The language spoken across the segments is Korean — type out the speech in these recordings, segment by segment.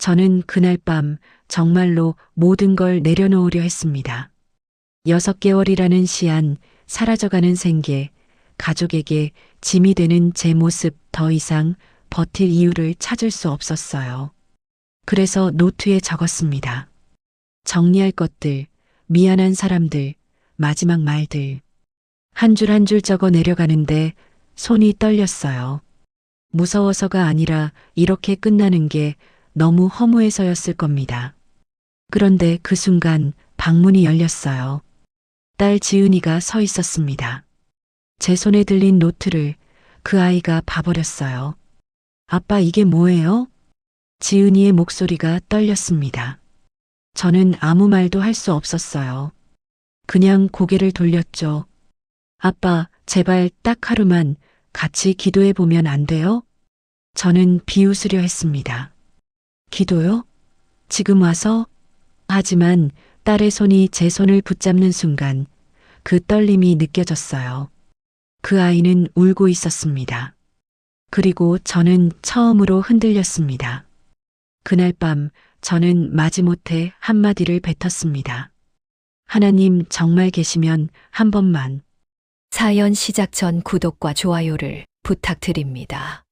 저는 그날 밤 정말로 모든 걸 내려놓으려 했습니다. 6개월이라는 시한, 사라져가는 생계, 가족에게 짐이 되는 제 모습 더 이상 버틸 이유를 찾을 수 없었어요. 그래서 노트에 적었습니다. 정리할 것들, 미안한 사람들, 마지막 말들. 한 줄 한 줄 적어 내려가는데 손이 떨렸어요. 무서워서가 아니라 이렇게 끝나는 게 너무 허무해서였을 겁니다. 그런데 그 순간 방문이 열렸어요. 딸 지은이가 서 있었습니다. 제 손에 들린 노트를 그 아이가 봐버렸어요. 아빠, 이게 뭐예요? 지은이의 목소리가 떨렸습니다. 저는 아무 말도 할 수 없었어요. 그냥 고개를 돌렸죠. 아빠, 제발 딱 하루만 같이 기도해 보면 안 돼요? 저는 비웃으려 했습니다. 기도요? 지금 와서? 하지만 딸의 손이 제 손을 붙잡는 순간 그 떨림이 느껴졌어요. 그 아이는 울고 있었습니다. 그리고 저는 처음으로 흔들렸습니다. 그날 밤 저는 마지못해 한마디를 뱉었습니다. 하나님 정말 계시면 한 번만. 사연 시작 전 구독과 좋아요를 부탁드립니다.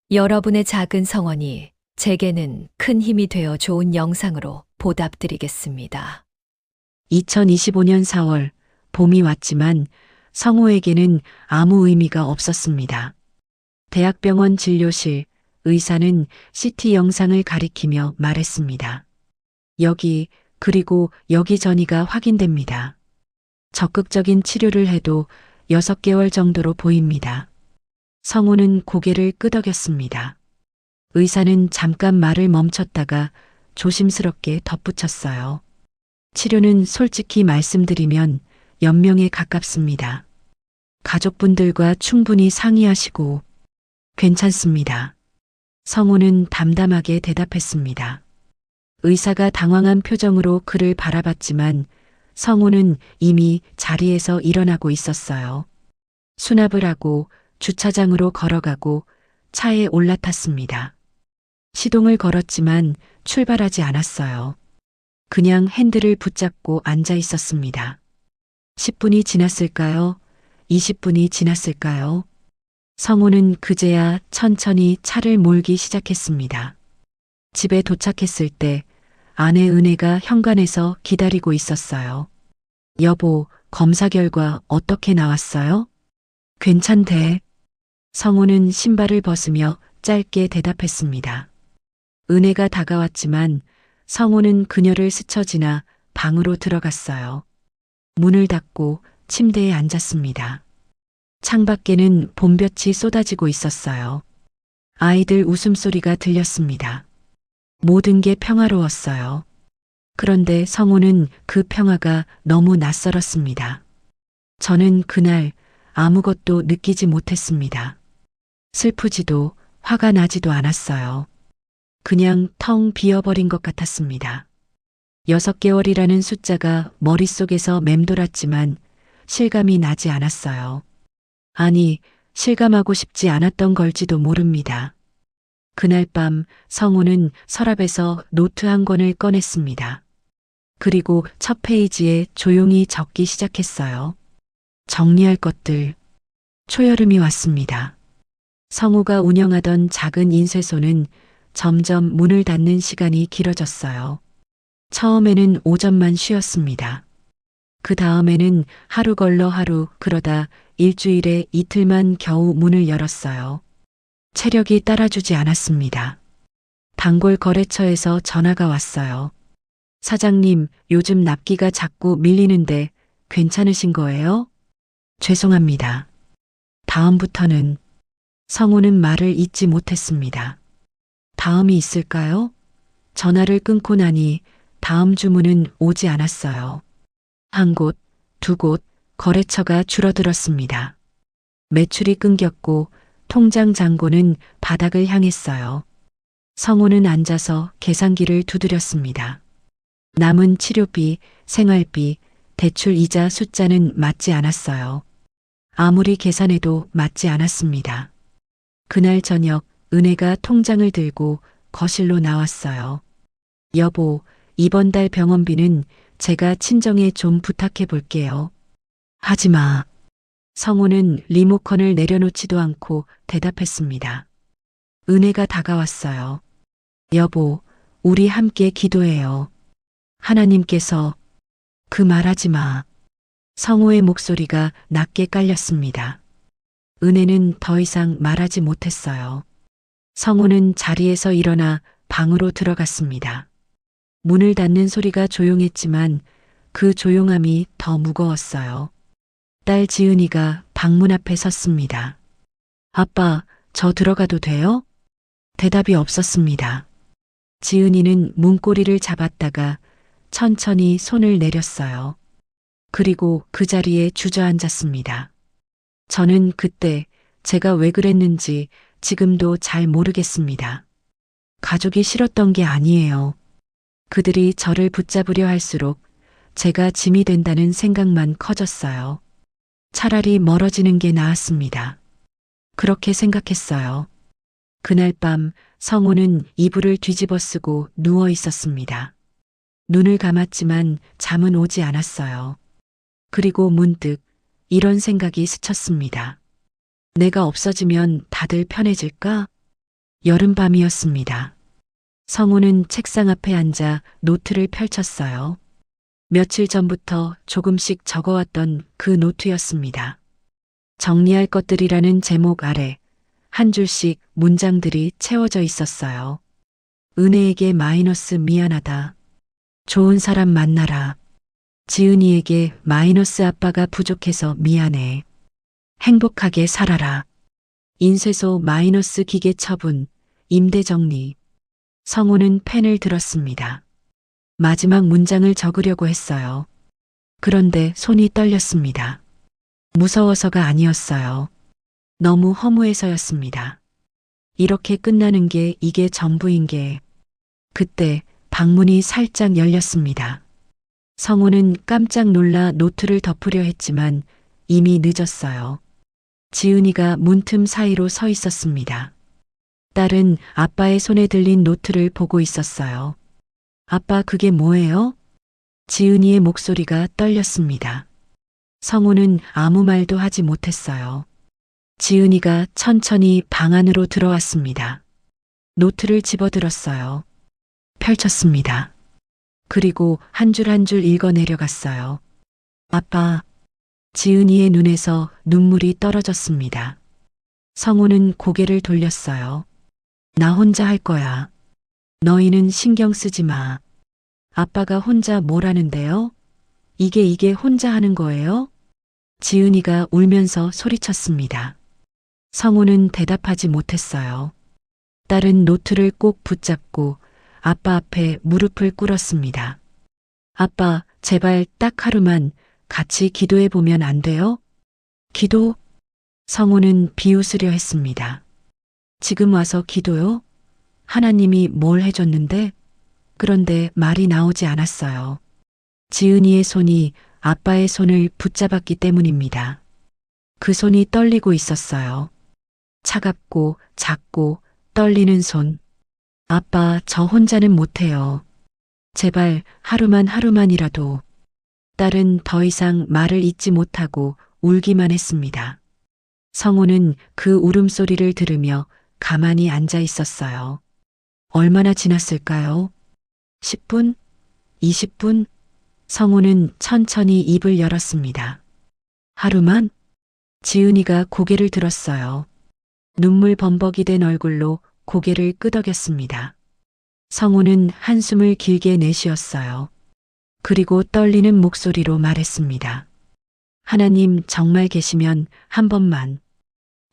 여러분의 작은 성원이 제게는 큰 힘이 되어 좋은 영상으로 보답드리겠습니다. 2025년 4월 봄이 왔지만 성호에게는 아무 의미가 없었습니다. 대학병원 진료실 의사는 CT 영상을 가리키며 말했습니다. 여기 그리고 여기 전이가 확인됩니다. 적극적인 치료를 해도 6개월 정도로 보입니다. 성호는 고개를 끄덕였습니다. 의사는 잠깐 말을 멈췄다가 조심스럽게 덧붙였어요. 치료는 솔직히 말씀드리면 연명에 가깝습니다. 가족분들과 충분히 상의하시고. 괜찮습니다. 성호는 담담하게 대답했습니다. 의사가 당황한 표정으로 그를 바라봤지만 성호는 이미 자리에서 일어나고 있었어요. 수납을 하고 주차장으로 걸어가고 차에 올라탔습니다. 시동을 걸었지만 출발하지 않았어요. 그냥 핸들을 붙잡고 앉아 있었습니다. 10분이 지났을까요? 20분이 지났을까요? 성호는 그제야 천천히 차를 몰기 시작했습니다. 집에 도착했을 때 아내 은혜가 현관에서 기다리고 있었어요. 여보, 검사 결과 어떻게 나왔어요? 괜찮대. 성호는 신발을 벗으며 짧게 대답했습니다. 은혜가 다가왔지만 성호는 그녀를 스쳐 지나 방으로 들어갔어요. 문을 닫고 침대에 앉았습니다. 창밖에는 봄볕이 쏟아지고 있었어요. 아이들 웃음소리가 들렸습니다. 모든 게 평화로웠어요. 그런데 성호는 그 평화가 너무 낯설었습니다. 저는 그날 아무것도 느끼지 못했습니다. 슬프지도 화가 나지도 않았어요. 그냥 텅 비어버린 것 같았습니다. 6개월이라는 숫자가 머릿속에서 맴돌았지만 실감이 나지 않았어요. 아니, 실감하고 싶지 않았던 걸지도 모릅니다. 그날 밤 성호는 서랍에서 노트 한 권을 꺼냈습니다. 그리고 첫 페이지에 조용히 적기 시작했어요. 정리할 것들. 초여름이 왔습니다. 성호가 운영하던 작은 인쇄소는 점점 문을 닫는 시간이 길어졌어요. 처음에는 오전만 쉬었습니다. 그 다음에는 하루 걸러 하루, 그러다 일주일에 이틀만 겨우 문을 열었어요. 체력이 따라주지 않았습니다. 단골 거래처에서 전화가 왔어요. 사장님, 요즘 납기가 자꾸 밀리는데 괜찮으신 거예요? 죄송합니다. 다음부터는. 성호는 말을 잇지 못했습니다. 다음이 있을까요? 전화를 끊고 나니 다음 주문은 오지 않았어요. 한 곳, 두 곳, 거래처가 줄어들었습니다. 매출이 끊겼고 통장 잔고는 바닥을 향했어요. 성호는 앉아서 계산기를 두드렸습니다. 남은 치료비, 생활비, 대출 이자 숫자는 맞지 않았어요. 아무리 계산해도 맞지 않았습니다. 그날 저녁 은혜가 통장을 들고 거실로 나왔어요. 여보, 이번 달 병원비는 제가 친정에 좀 부탁해 볼게요. 하지 마. 성우는 리모컨을 내려놓지도 않고 대답했습니다. 은혜가 다가왔어요. 여보, 우리 함께 기도해요. 하나님께서 그 말하지 마. 성우의 목소리가 낮게 깔렸습니다. 은혜는 더 이상 말하지 못했어요. 성우는 자리에서 일어나 방으로 들어갔습니다. 문을 닫는 소리가 조용했지만 그 조용함이 더 무거웠어요. 딸 지은이가 방문 앞에 섰습니다. 아빠, 저 들어가도 돼요? 대답이 없었습니다. 지은이는 문고리를 잡았다가 천천히 손을 내렸어요. 그리고 그 자리에 주저앉았습니다. 저는 그때 제가 왜 그랬는지 지금도 잘 모르겠습니다. 가족이 싫었던 게 아니에요. 그들이 저를 붙잡으려 할수록 제가 짐이 된다는 생각만 커졌어요. 차라리 멀어지는 게 나았습니다. 그렇게 생각했어요. 그날 밤 성우는 이불을 뒤집어 쓰고 누워 있었습니다. 눈을 감았지만 잠은 오지 않았어요. 그리고 문득 이런 생각이 스쳤습니다. 내가 없어지면 다들 편해질까? 여름밤이었습니다. 성우는 책상 앞에 앉아 노트를 펼쳤어요. 며칠 전부터 조금씩 적어왔던 그 노트였습니다. 정리할 것들이라는 제목 아래 한 줄씩 문장들이 채워져 있었어요. 은혜에게 마이너스 미안하다. 좋은 사람 만나라. 지은이에게 마이너스 아빠가 부족해서 미안해. 행복하게 살아라. 인쇄소 마이너스 기계 처분, 임대 정리. 성우는 펜을 들었습니다. 마지막 문장을 적으려고 했어요. 그런데 손이 떨렸습니다. 무서워서가 아니었어요. 너무 허무해서였습니다. 이렇게 끝나는 게 이게 전부인 게. 그때 방문이 살짝 열렸습니다. 성우는 깜짝 놀라 노트를 덮으려 했지만 이미 늦었어요. 지은이가 문틈 사이로 서 있었습니다. 딸은 아빠의 손에 들린 노트를 보고 있었어요. 아빠, 그게 뭐예요? 지은이의 목소리가 떨렸습니다. 성우는 아무 말도 하지 못했어요. 지은이가 천천히 방 안으로 들어왔습니다. 노트를 집어들었어요. 펼쳤습니다. 그리고 한 줄 한 줄 읽어 내려갔어요. 아빠. 지은이의 눈에서 눈물이 떨어졌습니다. 성우는 고개를 돌렸어요. 나 혼자 할 거야. 너희는 신경 쓰지 마. 아빠가 혼자 뭘 하는데요? 이게 혼자 하는 거예요? 지은이가 울면서 소리쳤습니다. 성우는 대답하지 못했어요. 딸은 노트를 꼭 붙잡고 아빠 앞에 무릎을 꿇었습니다. 아빠, 제발 딱 하루만 같이 기도해 보면 안 돼요? 기도? 성우는 비웃으려 했습니다. 지금 와서 기도요? 하나님이 뭘 해줬는데? 그런데 말이 나오지 않았어요. 지은이의 손이 아빠의 손을 붙잡았기 때문입니다. 그 손이 떨리고 있었어요. 차갑고 작고 떨리는 손. 아빠, 저 혼자는 못해요. 제발 하루만이라도. 딸은 더 이상 말을 잇지 못하고 울기만 했습니다. 성우는 그 울음소리를 들으며 가만히 앉아 있었어요. 얼마나 지났을까요? 10분? 20분? 성우는 천천히 입을 열었습니다. 하루만? 지은이가 고개를 들었어요. 눈물 범벅이 된 얼굴로 고개를 끄덕였습니다. 성우는 한숨을 길게 내쉬었어요. 그리고 떨리는 목소리로 말했습니다. 하나님 정말 계시면 한 번만.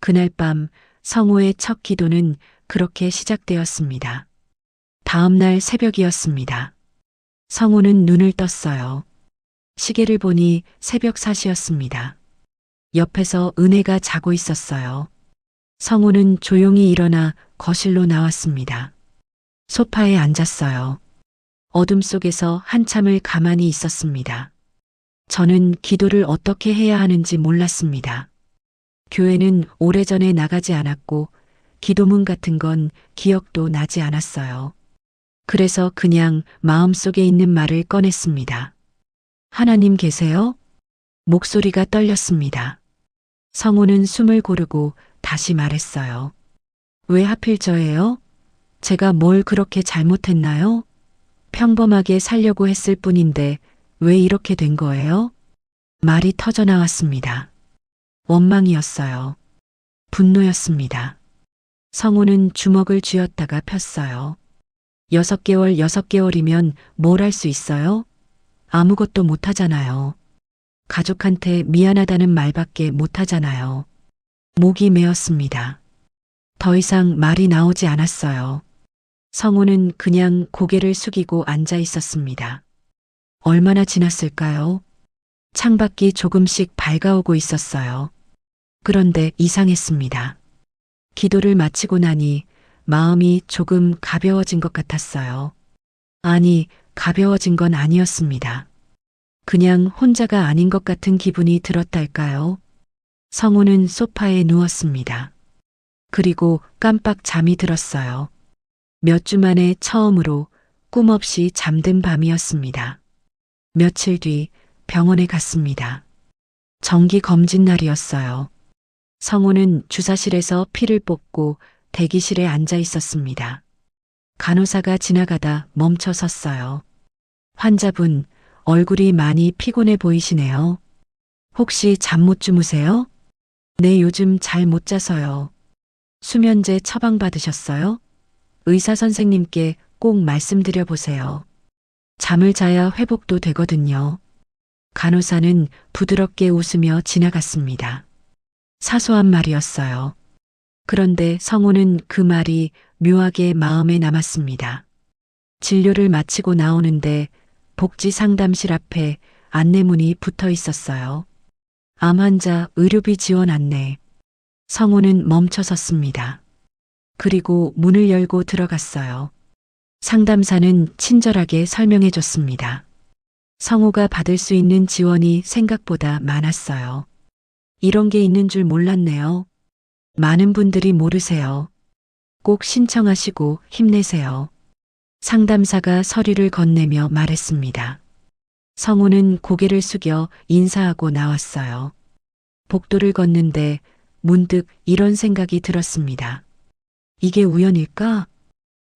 그날 밤 성우의 첫 기도는 그렇게 시작되었습니다. 다음 날 새벽이었습니다. 성우는 눈을 떴어요. 시계를 보니 새벽 4시였습니다. 옆에서 은혜가 자고 있었어요. 성우는 조용히 일어나 거실로 나왔습니다. 소파에 앉았어요. 어둠 속에서 한참을 가만히 있었습니다. 저는 기도를 어떻게 해야 하는지 몰랐습니다. 교회는 오래전에 나가지 않았고 기도문 같은 건 기억도 나지 않았어요. 그래서 그냥 마음속에 있는 말을 꺼냈습니다. 하나님 계세요? 목소리가 떨렸습니다. 성우는 숨을 고르고 다시 말했어요. 왜 하필 저예요? 제가 뭘 그렇게 잘못했나요? 평범하게 살려고 했을 뿐인데 왜 이렇게 된 거예요? 말이 터져 나왔습니다. 원망이었어요. 분노였습니다. 성우는 주먹을 쥐었다가 폈어요. 6개월이면 뭘 할 수 있어요? 아무것도 못하잖아요. 가족한테 미안하다는 말밖에 못하잖아요. 목이 메었습니다. 더 이상 말이 나오지 않았어요. 성우는 그냥 고개를 숙이고 앉아 있었습니다. 얼마나 지났을까요? 창밖이 조금씩 밝아오고 있었어요. 그런데 이상했습니다. 기도를 마치고 나니 마음이 조금 가벼워진 것 같았어요. 아니, 가벼워진 건 아니었습니다. 그냥 혼자가 아닌 것 같은 기분이 들었달까요? 성우는 소파에 누웠습니다. 그리고 깜빡 잠이 들었어요. 몇 주 만에 처음으로 꿈 없이 잠든 밤이었습니다. 며칠 뒤 병원에 갔습니다. 정기 검진 날이었어요. 성우는 주사실에서 피를 뽑고 대기실에 앉아 있었습니다. 간호사가 지나가다 멈춰 섰어요. 환자분, 얼굴이 많이 피곤해 보이시네요. 혹시 잠 못 주무세요? 네, 요즘 잘 못 자서요. 수면제 처방받으셨어요? 의사 선생님께 꼭 말씀드려 보세요. 잠을 자야 회복도 되거든요. 간호사는 부드럽게 웃으며 지나갔습니다. 사소한 말이었어요. 그런데 성우는 그 말이 묘하게 마음에 남았습니다. 진료를 마치고 나오는데 복지 상담실 앞에 안내문이 붙어 있었어요. 암 환자 의료비 지원 안내. 성우는 멈춰 섰습니다. 그리고 문을 열고 들어갔어요. 상담사는 친절하게 설명해 줬습니다. 성우가 받을 수 있는 지원이 생각보다 많았어요. 이런 게 있는 줄 몰랐네요. 많은 분들이 모르세요. 꼭 신청하시고 힘내세요. 상담사가 서류를 건네며 말했습니다. 성우는 고개를 숙여 인사하고 나왔어요. 복도를 걷는데 문득 이런 생각이 들었습니다. 이게 우연일까?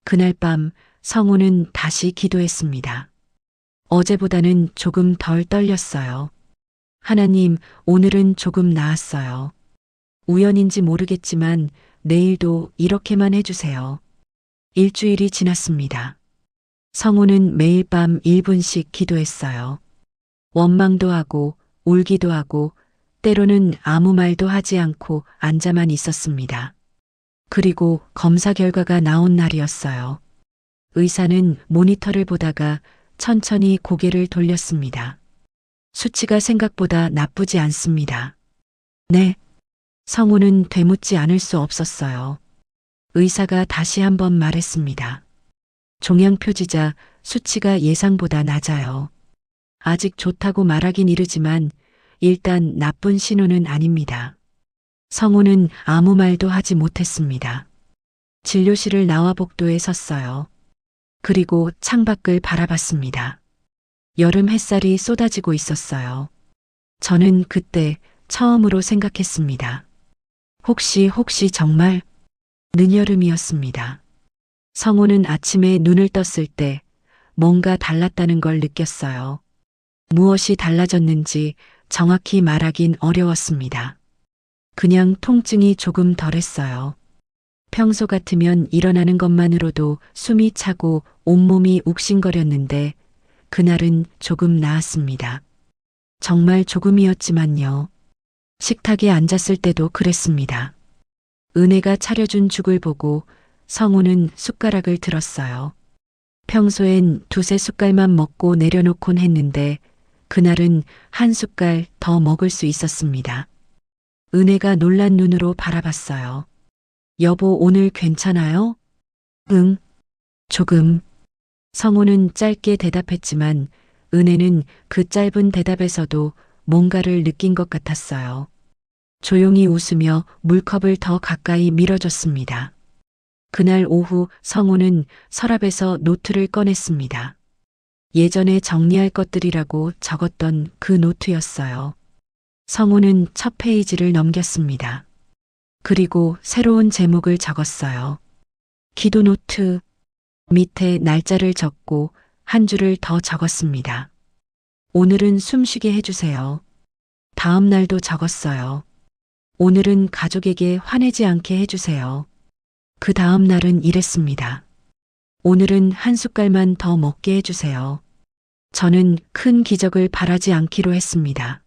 그날 밤 성우는 다시 기도했습니다. 어제보다는 조금 덜 떨렸어요. 하나님, 오늘은 조금 나았어요. 우연인지 모르겠지만 내일도 이렇게만 해주세요. 일주일이 지났습니다. 성우는 매일 밤 1분씩 기도했어요. 원망도 하고 울기도 하고 때로는 아무 말도 하지 않고 앉아만 있었습니다. 그리고 검사 결과가 나온 날이었어요. 의사는 모니터를 보다가 천천히 고개를 돌렸습니다. 수치가 생각보다 나쁘지 않습니다. 네. 성우는 되묻지 않을 수 없었어요. 의사가 다시 한번 말했습니다. 종양 표지자 수치가 예상보다 낮아요. 아직 좋다고 말하긴 이르지만 일단 나쁜 신호는 아닙니다. 성우는 아무 말도 하지 못했습니다. 진료실을 나와 복도에 섰어요. 그리고 창밖을 바라봤습니다. 여름 햇살이 쏟아지고 있었어요. 저는 그때 처음으로 생각했습니다. 혹시 정말 늦여름이었습니다. 성우는 아침에 눈을 떴을 때 뭔가 달랐다는 걸 느꼈어요. 무엇이 달라졌는지 정확히 말하긴 어려웠습니다. 그냥 통증이 조금 덜했어요. 평소 같으면 일어나는 것만으로도 숨이 차고 온몸이 욱신거렸는데 그날은 조금 나았습니다. 정말 조금이었지만요. 식탁에 앉았을 때도 그랬습니다. 은혜가 차려준 죽을 보고 성우는 숟가락을 들었어요. 평소엔 두세 숟갈만 먹고 내려놓곤 했는데 그날은 한 숟갈 더 먹을 수 있었습니다. 은혜가 놀란 눈으로 바라봤어요. 여보, 오늘 괜찮아요? 응, 조금. 성우는 짧게 대답했지만 은혜는 그 짧은 대답에서도 뭔가를 느낀 것 같았어요. 조용히 웃으며 물컵을 더 가까이 밀어줬습니다. 그날 오후 성우는 서랍에서 노트를 꺼냈습니다. 예전에 정리할 것들이라고 적었던 그 노트였어요. 성우는 첫 페이지를 넘겼습니다. 그리고 새로운 제목을 적었어요. 기도 노트. 밑에 날짜를 적고 한 줄을 더 적었습니다. 오늘은 숨쉬게 해주세요. 다음 날도 적었어요. 오늘은 가족에게 화내지 않게 해주세요. 그 다음 날은 이랬습니다. 오늘은 한 숟갈만 더 먹게 해주세요. 저는 큰 기적을 바라지 않기로 했습니다.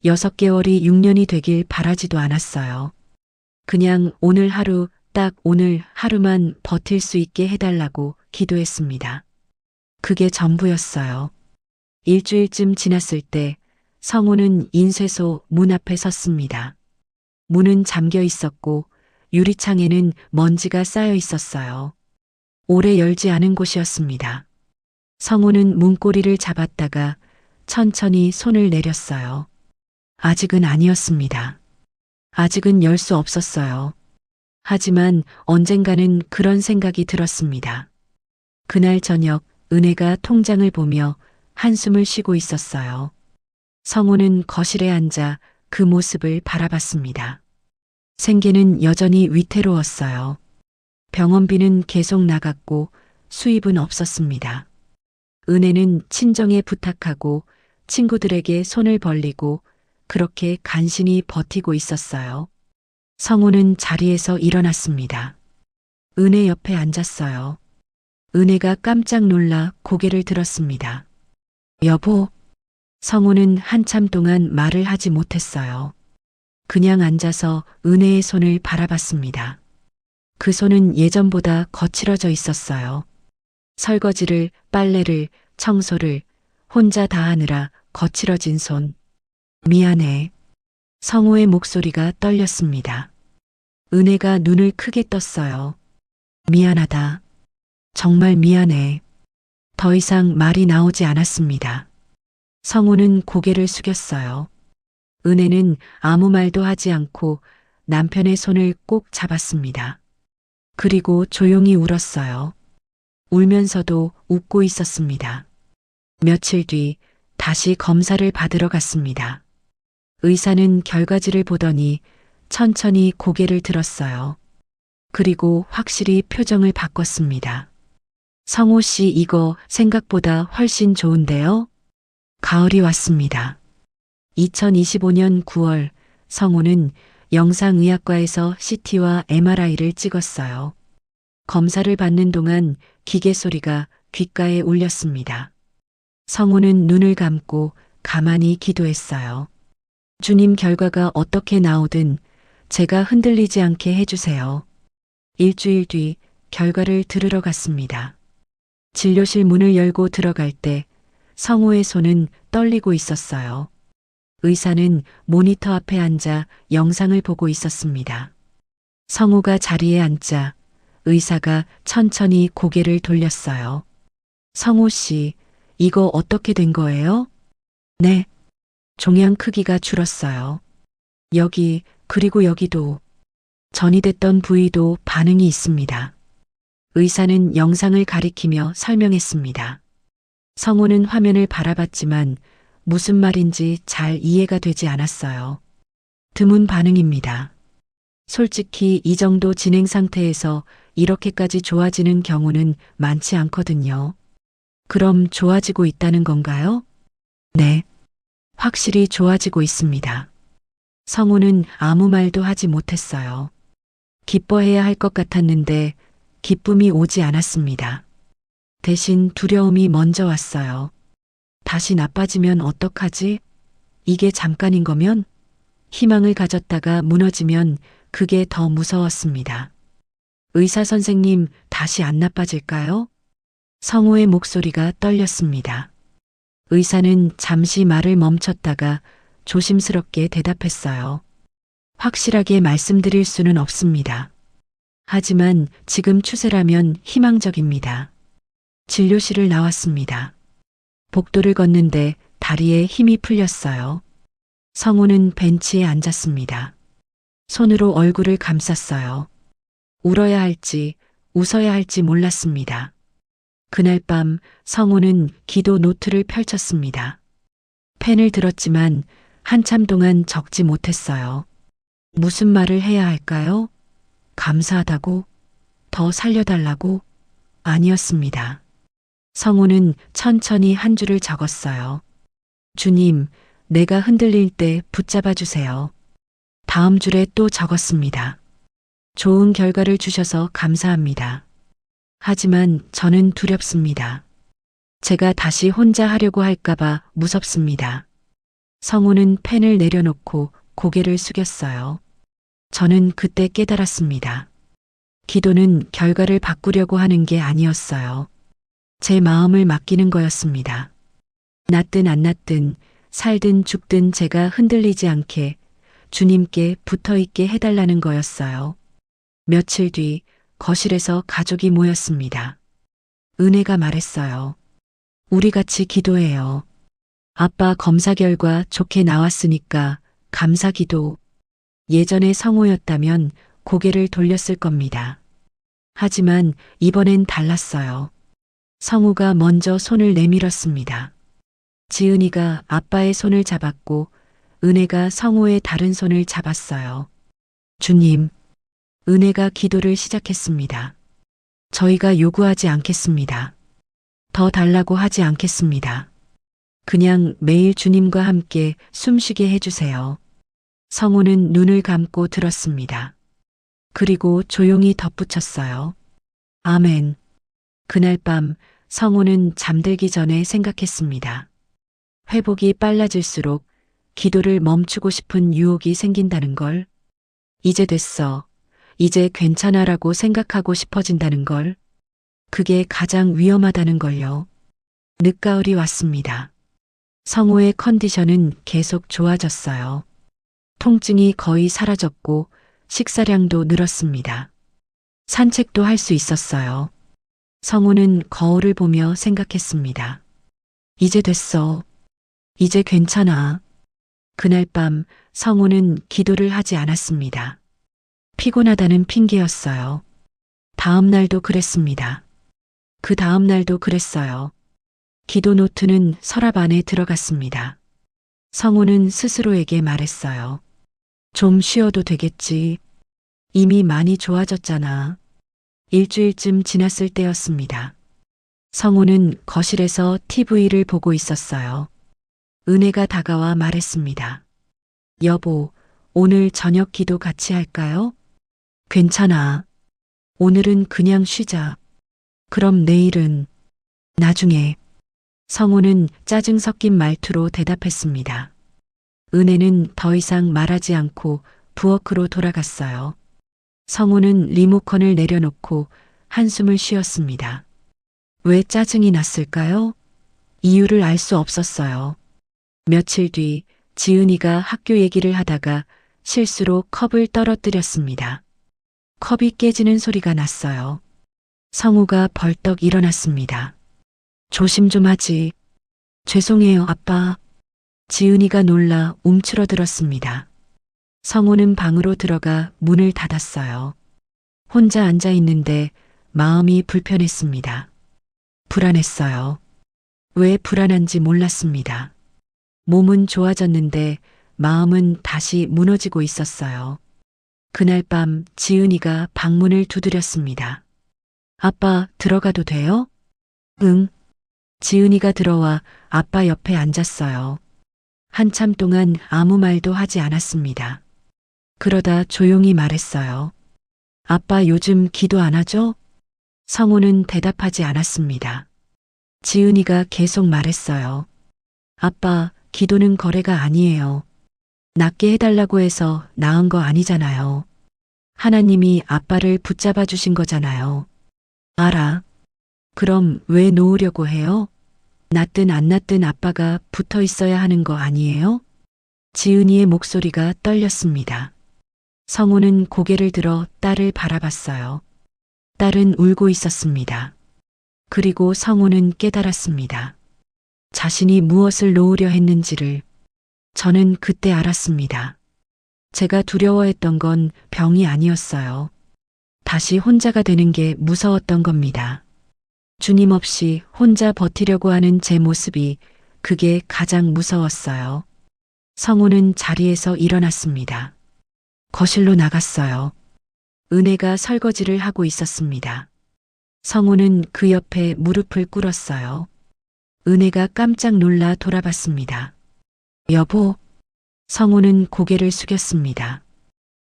6개월이 6년이 되길 바라지도 않았어요. 그냥 오늘 하루, 딱 오늘 하루만 버틸 수 있게 해달라고 기도했습니다. 그게 전부였어요. 일주일쯤 지났을 때 성우는 인쇄소 문 앞에 섰습니다. 문은 잠겨 있었고 유리창에는 먼지가 쌓여 있었어요. 오래 열지 않은 곳이었습니다. 성우는 문고리를 잡았다가 천천히 손을 내렸어요. 아직은 아니었습니다. 아직은 열 수 없었어요. 하지만 언젠가는 그런 생각이 들었습니다. 그날 저녁 은혜가 통장을 보며 한숨을 쉬고 있었어요. 성우는 거실에 앉아 그 모습을 바라봤습니다. 생계는 여전히 위태로웠어요. 병원비는 계속 나갔고 수입은 없었습니다. 은혜는 친정에 부탁하고 친구들에게 손을 벌리고 그렇게 간신히 버티고 있었어요. 성우는 자리에서 일어났습니다. 은혜 옆에 앉았어요. 은혜가 깜짝 놀라 고개를 들었습니다. 여보. 성우는 한참 동안 말을 하지 못했어요. 그냥 앉아서 은혜의 손을 바라봤습니다. 그 손은 예전보다 거칠어져 있었어요. 설거지를, 빨래를, 청소를 혼자 다 하느라 거칠어진 손. 미안해. 성우의 목소리가 떨렸습니다. 은혜가 눈을 크게 떴어요. 미안하다. 정말 미안해. 더 이상 말이 나오지 않았습니다. 성우는 고개를 숙였어요. 은혜는 아무 말도 하지 않고 남편의 손을 꼭 잡았습니다. 그리고 조용히 울었어요. 울면서도 웃고 있었습니다. 며칠 뒤 다시 검사를 받으러 갔습니다. 의사는 결과지를 보더니 천천히 고개를 들었어요. 그리고 확실히 표정을 바꿨습니다. 성우 씨, 이거 생각보다 훨씬 좋은데요? 가을이 왔습니다. 2025년 9월 성우는 영상의학과에서 CT와 MRI를 찍었어요. 검사를 받는 동안 기계 소리가 귓가에 울렸습니다. 성우는 눈을 감고 가만히 기도했어요. 주님, 결과가 어떻게 나오든 제가 흔들리지 않게 해주세요. 일주일 뒤 결과를 들으러 갔습니다. 진료실 문을 열고 들어갈 때 성우의 손은 떨리고 있었어요. 의사는 모니터 앞에 앉아 영상을 보고 있었습니다. 성우가 자리에 앉자 의사가 천천히 고개를 돌렸어요. 성우 씨, 이거 어떻게 된 거예요? 네. 종양 크기가 줄었어요. 여기, 그리고 여기도. 전이 됐던 부위도 반응이 있습니다. 의사는 영상을 가리키며 설명했습니다. 성우는 화면을 바라봤지만 무슨 말인지 잘 이해가 되지 않았어요. 드문 반응입니다. 솔직히 이 정도 진행 상태에서 이렇게까지 좋아지는 경우는 많지 않거든요. 그럼 좋아지고 있다는 건가요? 네. 확실히 좋아지고 있습니다. 성우는 아무 말도 하지 못했어요. 기뻐해야 할 것 같았는데 기쁨이 오지 않았습니다. 대신 두려움이 먼저 왔어요. 다시 나빠지면 어떡하지? 이게 잠깐인 거면? 희망을 가졌다가 무너지면 그게 더 무서웠습니다. 의사 선생님, 다시 안 나빠질까요? 성우의 목소리가 떨렸습니다. 의사는 잠시 말을 멈췄다가 조심스럽게 대답했어요. 확실하게 말씀드릴 수는 없습니다. 하지만 지금 추세라면 희망적입니다. 진료실을 나왔습니다. 복도를 걷는데 다리에 힘이 풀렸어요. 성우는 벤치에 앉았습니다. 손으로 얼굴을 감쌌어요. 울어야 할지 웃어야 할지 몰랐습니다. 그날 밤 성우는 기도 노트를 펼쳤습니다. 펜을 들었지만 한참 동안 적지 못했어요. 무슨 말을 해야 할까요? 감사하다고? 더 살려달라고? 아니었습니다. 성우는 천천히 한 줄을 적었어요. 주님, 내가 흔들릴 때 붙잡아 주세요. 다음 줄에 또 적었습니다. 좋은 결과를 주셔서 감사합니다. 하지만 저는 두렵습니다. 제가 다시 혼자 하려고 할까봐 무섭습니다. 성우는 펜을 내려놓고 고개를 숙였어요. 저는 그때 깨달았습니다. 기도는 결과를 바꾸려고 하는 게 아니었어요. 제 마음을 맡기는 거였습니다. 낫든 안 낫든 살든 죽든 제가 흔들리지 않게 주님께 붙어 있게 해달라는 거였어요. 며칠 뒤 거실에서 가족이 모였습니다. 은혜가 말했어요. 우리 같이 기도해요. 아빠 검사 결과 좋게 나왔으니까 감사 기도. 예전에 성우였다면 고개를 돌렸을 겁니다. 하지만 이번엔 달랐어요. 성우가 먼저 손을 내밀었습니다. 지은이가 아빠의 손을 잡았고 은혜가 성우의 다른 손을 잡았어요. 주님, 은혜가 기도를 시작했습니다. 저희가 요구하지 않겠습니다. 더 달라고 하지 않겠습니다. 그냥 매일 주님과 함께 숨쉬게 해주세요. 성우는 눈을 감고 들었습니다. 그리고 조용히 덧붙였어요. 아멘. 그날 밤 성우는 잠들기 전에 생각했습니다. 회복이 빨라질수록 기도를 멈추고 싶은 유혹이 생긴다는 걸. 이제 됐어. 이제 괜찮아라고 생각하고 싶어진다는 걸. 그게 가장 위험하다는 걸요. 늦가을이 왔습니다. 성우의 컨디션은 계속 좋아졌어요. 통증이 거의 사라졌고 식사량도 늘었습니다. 산책도 할 수 있었어요. 성우는 거울을 보며 생각했습니다. 이제 됐어. 이제 괜찮아. 그날 밤 성우는 기도를 하지 않았습니다. 피곤하다는 핑계였어요. 다음 날도 그랬습니다. 그 다음 날도 그랬어요. 기도 노트는 서랍 안에 들어갔습니다. 성우는 스스로에게 말했어요. 좀 쉬어도 되겠지. 이미 많이 좋아졌잖아. 일주일쯤 지났을 때였습니다. 성우는 거실에서 TV를 보고 있었어요. 은혜가 다가와 말했습니다. 여보, 오늘 저녁 기도 같이 할까요? 괜찮아. 오늘은 그냥 쉬자. 그럼 내일은 나중에. 성우는 짜증 섞인 말투로 대답했습니다. 은혜는 더 이상 말하지 않고 부엌으로 돌아갔어요. 성우는 리모컨을 내려놓고 한숨을 쉬었습니다. 왜 짜증이 났을까요? 이유를 알 수 없었어요. 며칠 뒤 지은이가 학교 얘기를 하다가 실수로 컵을 떨어뜨렸습니다. 컵이 깨지는 소리가 났어요. 성우가 벌떡 일어났습니다. 조심 좀 하지. 죄송해요, 아빠. 지은이가 놀라 움츠러들었습니다. 성우는 방으로 들어가 문을 닫았어요. 혼자 앉아 있는데 마음이 불편했습니다. 불안했어요. 왜 불안한지 몰랐습니다. 몸은 좋아졌는데 마음은 다시 무너지고 있었어요. 그날 밤 지은이가 방문을 두드렸습니다. 아빠, 들어가도 돼요? 응. 지은이가 들어와 아빠 옆에 앉았어요. 한참 동안 아무 말도 하지 않았습니다. 그러다 조용히 말했어요. 아빠 요즘 기도 안 하죠? 성우는 대답하지 않았습니다. 지은이가 계속 말했어요. 아빠, 기도는 거래가 아니에요. 낫게 해달라고 해서 나은 거 아니잖아요. 하나님이 아빠를 붙잡아 주신 거잖아요. 알아. 그럼 왜 놓으려고 해요? 낫든 안 낫든 아빠가 붙어 있어야 하는 거 아니에요? 지은이의 목소리가 떨렸습니다. 성우는 고개를 들어 딸을 바라봤어요. 딸은 울고 있었습니다. 그리고 성우는 깨달았습니다. 자신이 무엇을 놓으려 했는지를. 저는 그때 알았습니다. 제가 두려워했던 건 병이 아니었어요. 다시 혼자가 되는 게 무서웠던 겁니다. 주님 없이 혼자 버티려고 하는 제 모습이 그게 가장 무서웠어요. 성우는 자리에서 일어났습니다. 거실로 나갔어요. 은혜가 설거지를 하고 있었습니다. 성우는 그 옆에 무릎을 꿇었어요. 은혜가 깜짝 놀라 돌아봤습니다. 여보, 성우는 고개를 숙였습니다.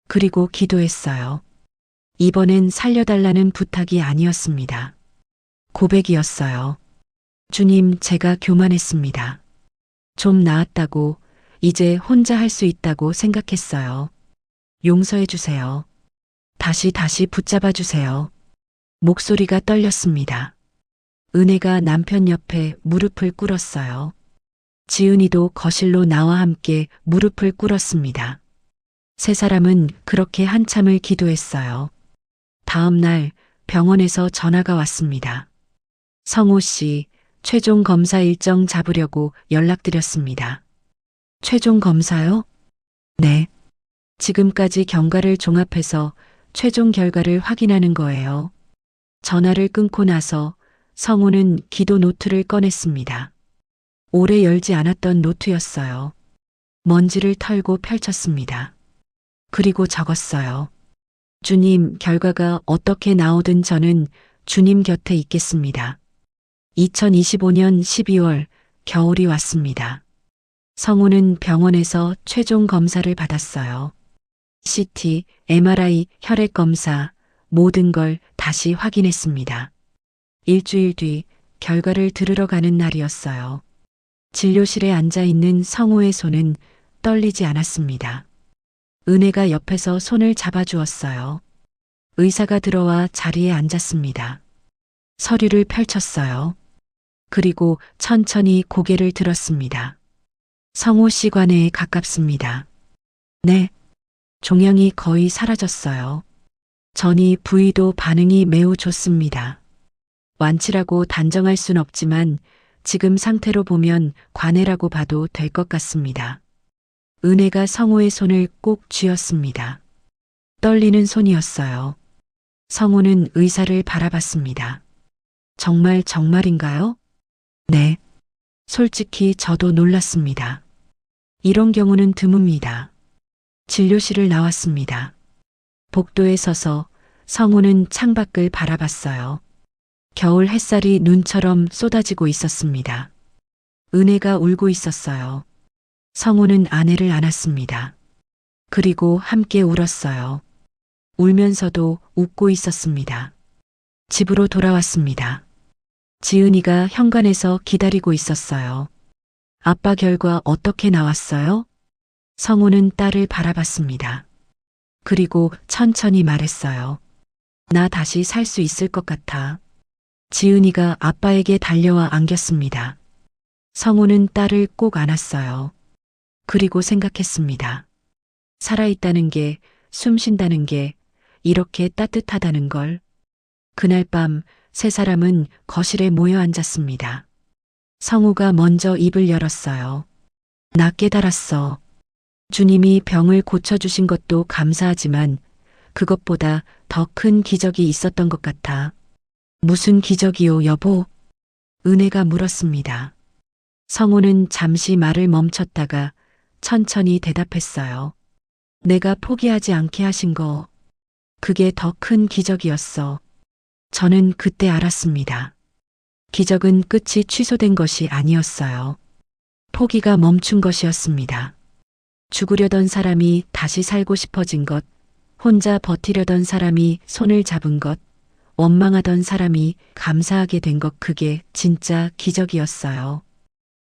그리고 기도했어요. 이번엔 살려달라는 부탁이 아니었습니다. 고백이었어요. 주님, 제가 교만했습니다. 좀 나았다고, 이제 혼자 할 수 있다고 생각했어요. 용서해 주세요. 다시 붙잡아 주세요. 목소리가 떨렸습니다. 은혜가 남편 옆에 무릎을 꿇었어요. 지은이도 거실로 나와 함께 무릎을 꿇었습니다. 세 사람은 그렇게 한참을 기도했어요. 다음 날 병원에서 전화가 왔습니다. 성호 씨, 최종 검사 일정 잡으려고 연락드렸습니다. 최종 검사요? 네. 지금까지 경과를 종합해서 최종 결과를 확인하는 거예요. 전화를 끊고 나서 성우는 기도 노트를 꺼냈습니다. 오래 열지 않았던 노트였어요. 먼지를 털고 펼쳤습니다. 그리고 적었어요. 주님, 결과가 어떻게 나오든 저는 주님 곁에 있겠습니다. 2025년 12월 겨울이 왔습니다. 성우는 병원에서 최종 검사를 받았어요. CT, MRI, 혈액 검사, 모든 걸 다시 확인했습니다. 일주일 뒤 결과를 들으러 가는 날이었어요. 진료실에 앉아 있는 성우의 손은 떨리지 않았습니다. 은혜가 옆에서 손을 잡아주었어요. 의사가 들어와 자리에 앉았습니다. 서류를 펼쳤어요. 그리고 천천히 고개를 들었습니다. 성우 씨 관에에 가깝습니다. 네. 종양이 거의 사라졌어요. 전이 부위도 반응이 매우 좋습니다. 완치라고 단정할 순 없지만 지금 상태로 보면 관해라고 봐도 될 것 같습니다. 은혜가 성우의 손을 꼭 쥐었습니다. 떨리는 손이었어요. 성우는 의사를 바라봤습니다. 정말인가요? 네. 솔직히 저도 놀랐습니다. 이런 경우는 드뭅니다. 진료실을 나왔습니다. 복도에 서서 성우는 창밖을 바라봤어요. 겨울 햇살이 눈처럼 쏟아지고 있었습니다. 은혜가 울고 있었어요. 성우는 아내를 안았습니다. 그리고 함께 울었어요. 울면서도 웃고 있었습니다. 집으로 돌아왔습니다. 지은이가 현관에서 기다리고 있었어요. 아빠 결과 어떻게 나왔어요? 성우는 딸을 바라봤습니다. 그리고 천천히 말했어요. 나 다시 살 수 있을 것 같아. 지은이가 아빠에게 달려와 안겼습니다. 성우는 딸을 꼭 안았어요. 그리고 생각했습니다. 살아있다는 게, 숨 쉰다는 게 이렇게 따뜻하다는 걸. 그날 밤 세 사람은 거실에 모여 앉았습니다. 성우가 먼저 입을 열었어요. 나 깨달았어. 주님이 병을 고쳐주신 것도 감사하지만 그것보다 더 큰 기적이 있었던 것 같아. 무슨 기적이요, 여보? 은혜가 물었습니다. 성우는 잠시 말을 멈췄다가 천천히 대답했어요. 내가 포기하지 않게 하신 거, 그게 더 큰 기적이었어. 저는 그때 알았습니다. 기적은 끝이 취소된 것이 아니었어요. 포기가 멈춘 것이었습니다. 죽으려던 사람이 다시 살고 싶어진 것, 혼자 버티려던 사람이 손을 잡은 것, 원망하던 사람이 감사하게 된 것, 그게 진짜 기적이었어요.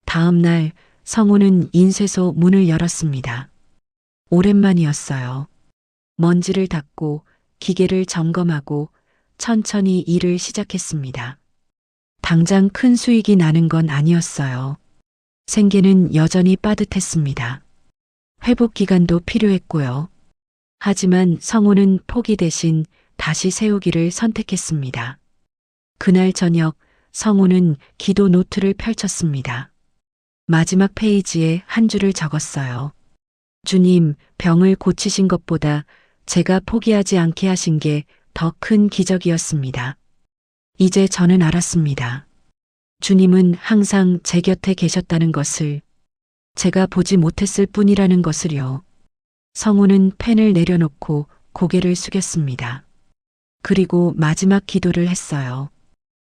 다음 날 성우는 인쇄소 문을 열었습니다. 오랜만이었어요. 먼지를 닦고 기계를 점검하고 천천히 일을 시작했습니다. 당장 큰 수익이 나는 건 아니었어요. 생계는 여전히 빠듯했습니다. 회복 기간도 필요했고요. 하지만 성우는 포기 대신 다시 세우기를 선택했습니다. 그날 저녁 성우는 기도 노트를 펼쳤습니다. 마지막 페이지에 한 줄을 적었어요. 주님, 병을 고치신 것보다 제가 포기하지 않게 하신 게 더 큰 기적이었습니다. 이제 저는 알았습니다. 주님은 항상 제 곁에 계셨다는 것을, 제가 보지 못했을 뿐이라는 것을요. 성우는 펜을 내려놓고 고개를 숙였습니다. 그리고 마지막 기도를 했어요.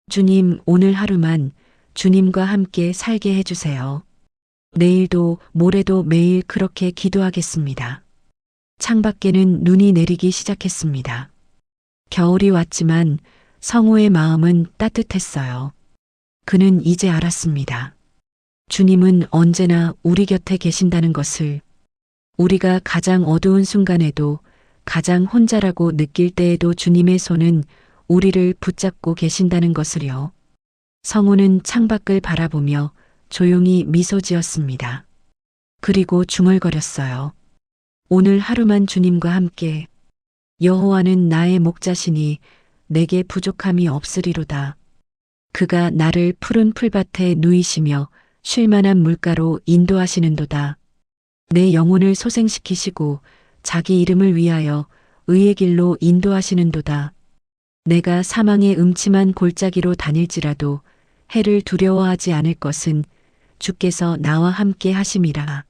주님, 오늘 하루만 주님과 함께 살게 해주세요. 내일도 모레도 매일 그렇게 기도하겠습니다. 창밖에는 눈이 내리기 시작했습니다. 겨울이 왔지만 성우의 마음은 따뜻했어요. 그는 이제 알았습니다. 주님은 언제나 우리 곁에 계신다는 것을, 우리가 가장 어두운 순간에도, 가장 혼자라고 느낄 때에도 주님의 손은 우리를 붙잡고 계신다는 것을요. 성우는 창밖을 바라보며 조용히 미소 지었습니다. 그리고 중얼거렸어요. 오늘 하루만 주님과 함께. 여호와는 나의 목자시니 내게 부족함이 없으리로다. 그가 나를 푸른 풀밭에 누이시며 쉴만한 물가로 인도하시는도다. 내 영혼을 소생시키시고 자기 이름을 위하여 의의 길로 인도하시는도다. 내가 사망의 음침한 골짜기로 다닐지라도 해를 두려워하지 않을 것은 주께서 나와 함께 하심이라.